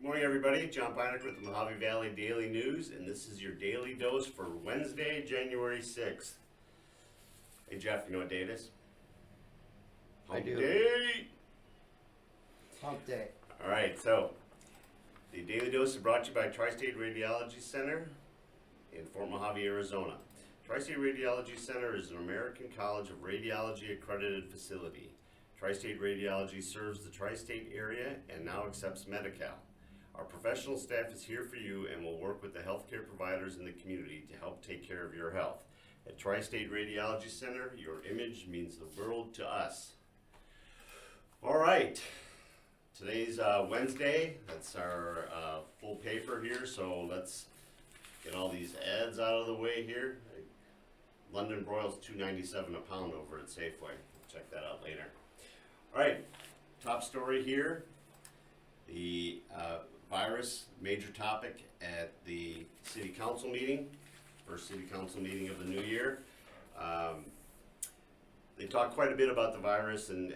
Morning, everybody. John Peinek with the Mohave Valley Daily News, and this is your daily dose for Wednesday, January 6th. Hey, Jeff, you know what day it is? I do. Day! Hump day. All right, so the daily dose is brought to you by Tri-State Radiology Center in Fort Mohave, Arizona. Tri-State Radiology Center is an American College of Radiology accredited facility. Tri-State Radiology serves the tri-state area and now accepts Medi-Cal. Our professional staff is here for you and will work with the healthcare providers in the community to help take care of your health. At Tri-State Radiology Center, your image means the world to us. All right, today's Wednesday. That's our full paper here, so let's get all these ads out of the way here. London broil's $2.97 a pound over at Safeway. Check that out later. All right, top story here. The virus, major topic at the city council meeting, first city council meeting of the new year. They talked quite a bit about the virus and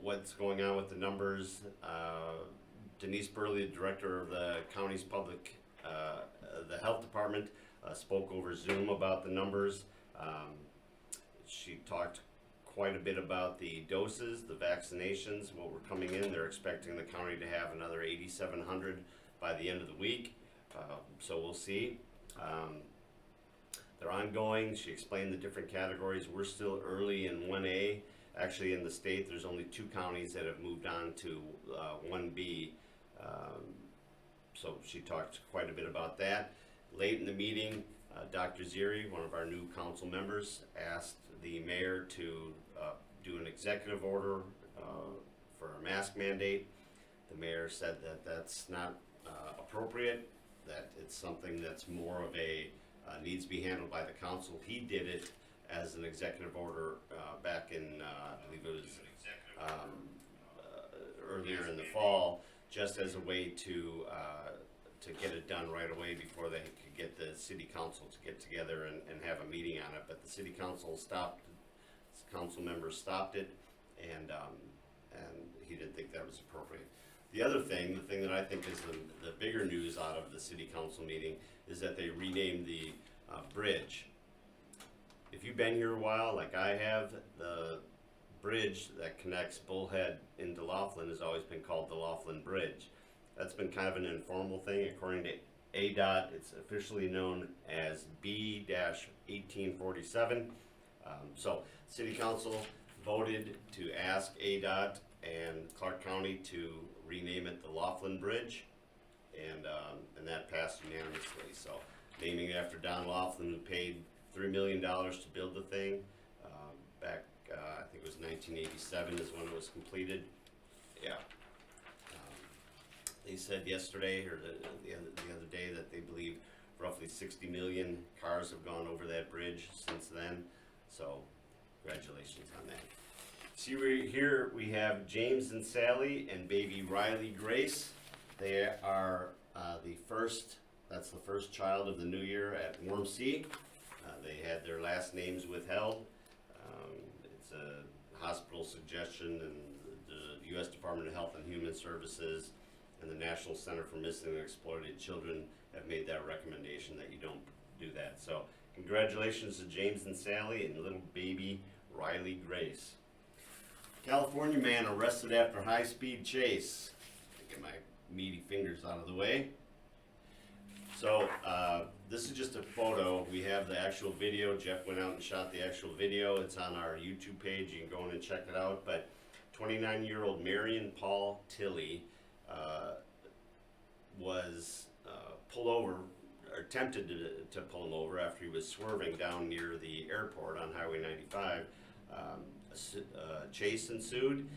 what's going on with the numbers. Denise Burley, the director of the county's public, the health department, spoke over Zoom about the numbers. She talked quite a bit about the doses, the vaccinations, what were coming in. They're expecting the county to have another 8,700 by the end of the week, so we'll see. They're ongoing. She explained the different categories. We're still early in 1A. Actually, in the state, there's only 2 counties that have moved on to 1B. So she talked quite a bit about that. Late in the meeting, Dr. Ziri, one of our new council members, asked the mayor to do an executive order for a mask mandate. The mayor said that that's not appropriate, that it's something that's more of a needs to be handled by the council. He did it as an executive order back in, I believe it was earlier in the fall, just as a way to get it done right away before they could get the city council to get together and have a meeting on it. But the city council council members stopped it, and he didn't think that was appropriate. The other thing, the thing that I think is the bigger news out of the city council meeting is that they renamed the bridge. If you've been here a while, like I have, the bridge that connects Bullhead into Laughlin has always been called the Laughlin Bridge. That's been kind of an informal thing. According to ADOT, it's officially known as B-1847. So City Council voted to ask ADOT and Clark County to rename it the Laughlin Bridge, and that passed unanimously. So naming it after Don Laughlin, who paid $3 million to build the thing back, I think it was 1987 is when it was completed. Yeah. They said yesterday or the other day that they believe roughly 60 million cars have gone over that bridge since then. So congratulations on that. See, here we have James and Sally and baby Riley Grace. They are that's the first child of the new year at WARMC. They had their last names withheld. It's a hospital suggestion, and the U.S. Department of Health and Human Services and the National Center for Missing and Exploited Children have made that recommendation that you don't do that. So congratulations to James and Sally and little baby Riley Grace. California man arrested after high-speed chase. Get my meaty fingers out of the way. So this is just a photo. We have the actual video. Jeff went out and shot the actual video. It's on our YouTube page. You can go in and check it out. But 29-year-old Marion Paul Tilley was pulled over, or attempted to pull him over after he was swerving down near the airport on Highway 95. A chase ensued.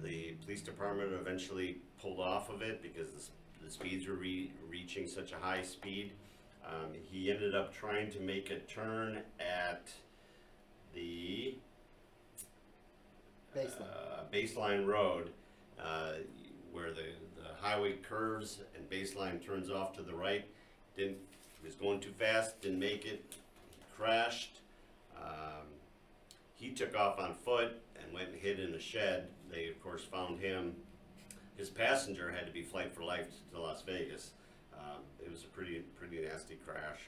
The police department eventually pulled off of it because the speeds were reaching such a high speed. He ended up trying to make a turn at the Baseline Road, where the highway curves and Baseline turns off to the right. He was going too fast, didn't make it, crashed. He took off on foot and went and hid in a shed. They, of course, found him his passenger had to be flight for life to Las Vegas. It was a pretty nasty crash.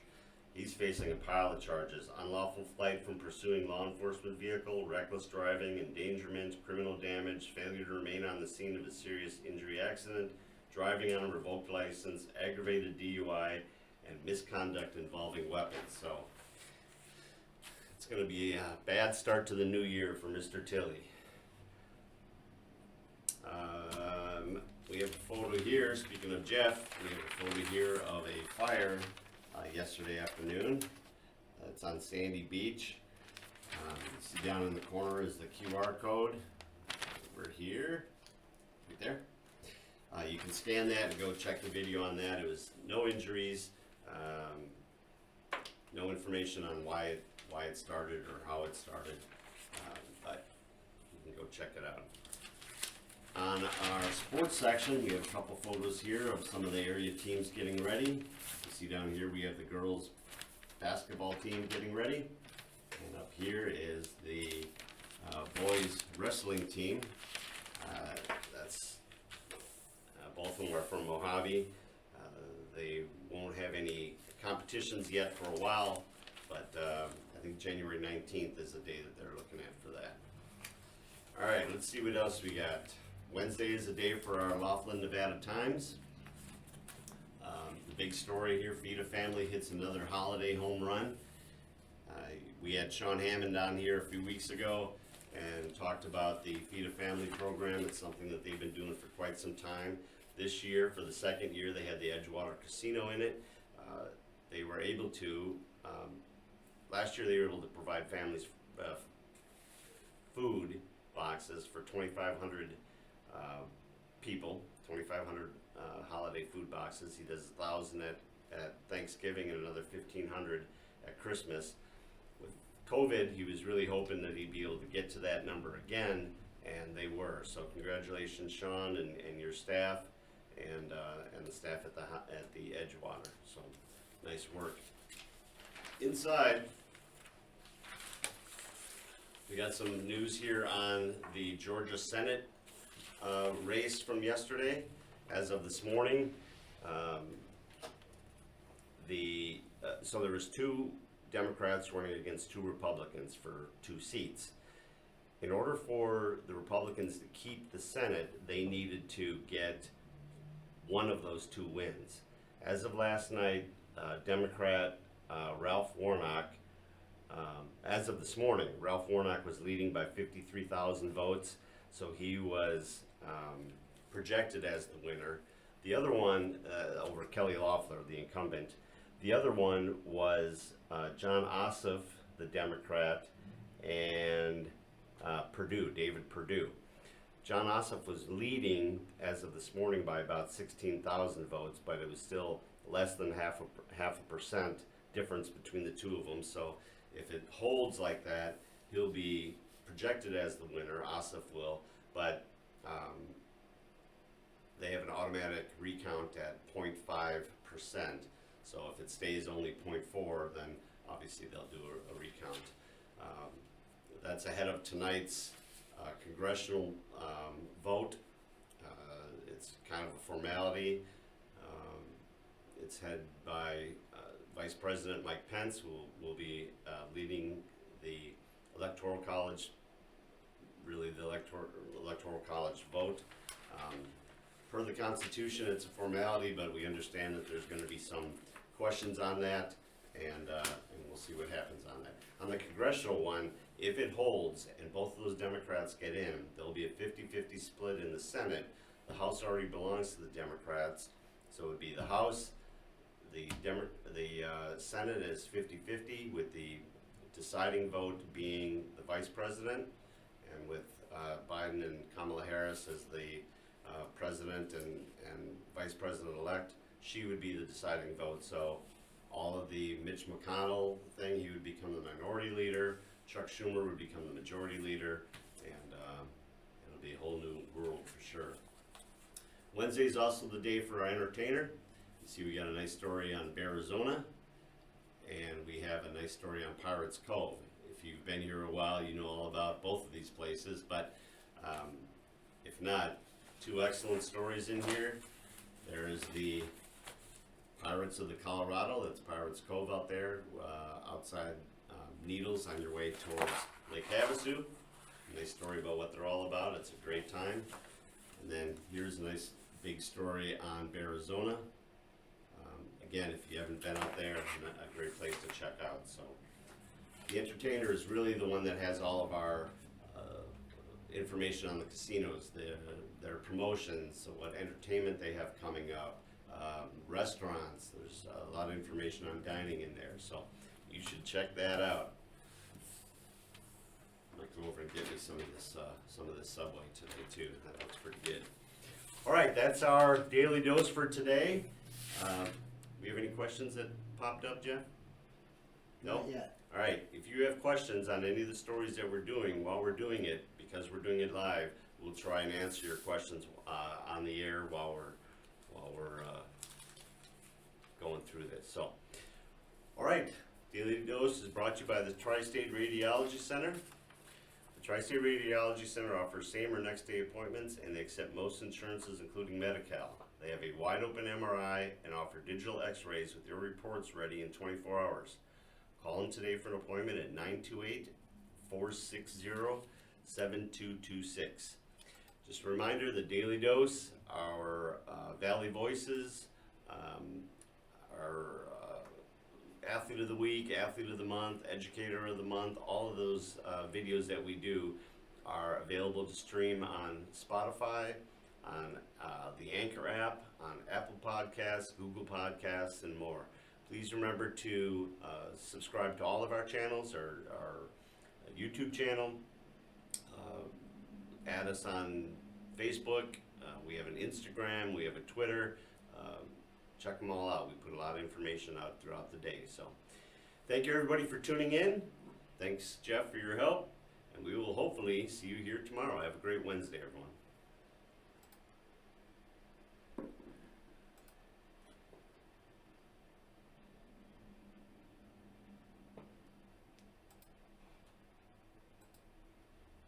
He's facing a pile of charges: unlawful flight from pursuing law enforcement vehicle, reckless driving, endangerment, criminal damage, failure to remain on the scene of a serious injury accident, driving on a revoked license, aggravated DUI, and misconduct involving weapons. So it's going to be a bad start to the new year for Mr. Tilley. We have a photo here, speaking of Jeff, we have a photo here of a fire yesterday afternoon. It's on Sandy Beach. You see down in the corner is the QR code. Over here, right there. You can scan that and go check the video on that. It was no injuries, no information on why it started or how it started, but you can go check it out. On our sports section, we have a couple photos here of some of the area teams getting ready. You see down here we have the girls basketball team getting ready, and up here is the boys wrestling team. Both of them are from Mohave. They won't have any competitions yet for a while, but I think January 19th is the day that they're looking at for that. All right, let's see what else we got. Wednesday is the day for our Laughlin, Nevada Times. The big story here, Feed a Family hits another holiday home run. We had Sean Hammond on here a few weeks ago and talked about the Feed a Family program. It's something that they've been doing for quite some time. This year, for the second year, they had the Edgewater Casino in it. They were able to, last year they were able to provide families food boxes for 2,500 people, 2,500 holiday food boxes. He does 1,000 at Thanksgiving and another 1,500 at Christmas. With COVID, he was really hoping that he'd be able to get to that number again, and they were. So congratulations, Sean, and your staff, and the staff at the Edgewater. So nice work. Inside, we got some news here on the Georgia Senate race from yesterday. As of this morning, so there was 2 Democrats running against 2 Republicans for 2 seats. In order for the Republicans to keep the Senate, they needed to get one of those 2 wins. As of last night, Democrat Ralph Warnock, as of this morning, Ralph Warnock was leading by 53,000 votes, so he was projected as the winner. The other one, over Kelly Loeffler, the incumbent, the other one was John Ossoff, the Democrat, and David Perdue. John Ossoff was leading as of this morning by about 16,000 votes, but it was still less than half a percent difference between the 2 of them. So if it holds like that, he'll be projected as the winner. Ossoff will, but they have an automatic recount at 0.5%. So if it stays only 0.4, then obviously they'll do a recount. That's ahead of tonight's congressional vote. It's kind of a formality. It's headed by Vice President Mike Pence, who will be leading the Electoral College, really the Electoral College vote. Per the Constitution, it's a formality, but we understand that there's going to be some questions on that, and we'll see what happens on that. On the congressional one, if it holds and both of those Democrats get in, there'll be a 50-50 split in the Senate. The House already belongs to the Democrats, so it would be the House. The Senate is 50-50, with the deciding vote being the Vice President, and with Biden and Kamala Harris as the President and Vice President-elect, she would be the deciding vote. So all of the Mitch McConnell thing, he would become the minority leader. Chuck Schumer would become the majority leader, and it'll be a whole new world for sure. Wednesday is also the day for our entertainer. You see, we got a nice story on Arizona, and we have a nice story on Pirates Cove. If you've been here a while, you know all about both of these places, but if not, two excellent stories in here. There is the Pirates of the Colorado, that's Pirates Cove out there, outside Needles on your way towards Lake Havasu. Nice story about what they're all about. It's a great time. And then here's a nice big story on Arizona. Again, if you haven't been out there, a great place to check out. So the Entertainer is really the one that has all of our information on the casinos, their promotions, what entertainment they have coming up, restaurants. There's a lot of information on dining in there, so you should check that out. I might come over and get me some of this Subway today too. That looks pretty good. All right, that's our daily dose for today. We have any questions that popped up, Jeff? No? Not yet. All right, if you have questions on any of the stories that we're doing while we're doing it, because we're doing it live, we'll try and answer your questions on the air while we're going through this. So, all right, Daily Dose is brought to you by the Tri-State Radiology Center. The Tri-State Radiology Center offers same or next day appointments, and they accept most insurances, including Medi-Cal. They have a wide open MRI and offer digital x-rays with your reports ready in 24 hours. Call them today for an appointment at 928-460-7226. Just a reminder, the Daily Dose, our Valley Voices, our Athlete of the Week, Athlete of the Month, Educator of the Month, all of those videos that we do are available to stream on Spotify, on the Anchor app, on Apple Podcasts, Google Podcasts, and more. Please remember to subscribe to all of our channels, our YouTube channel, add us on Facebook, we have an Instagram, we have a Twitter. Check them all out. We put a lot of information out throughout the day. So thank you everybody for tuning in. Thanks Jeff for your help, and we will hopefully see you here tomorrow. Have a great Wednesday, everyone.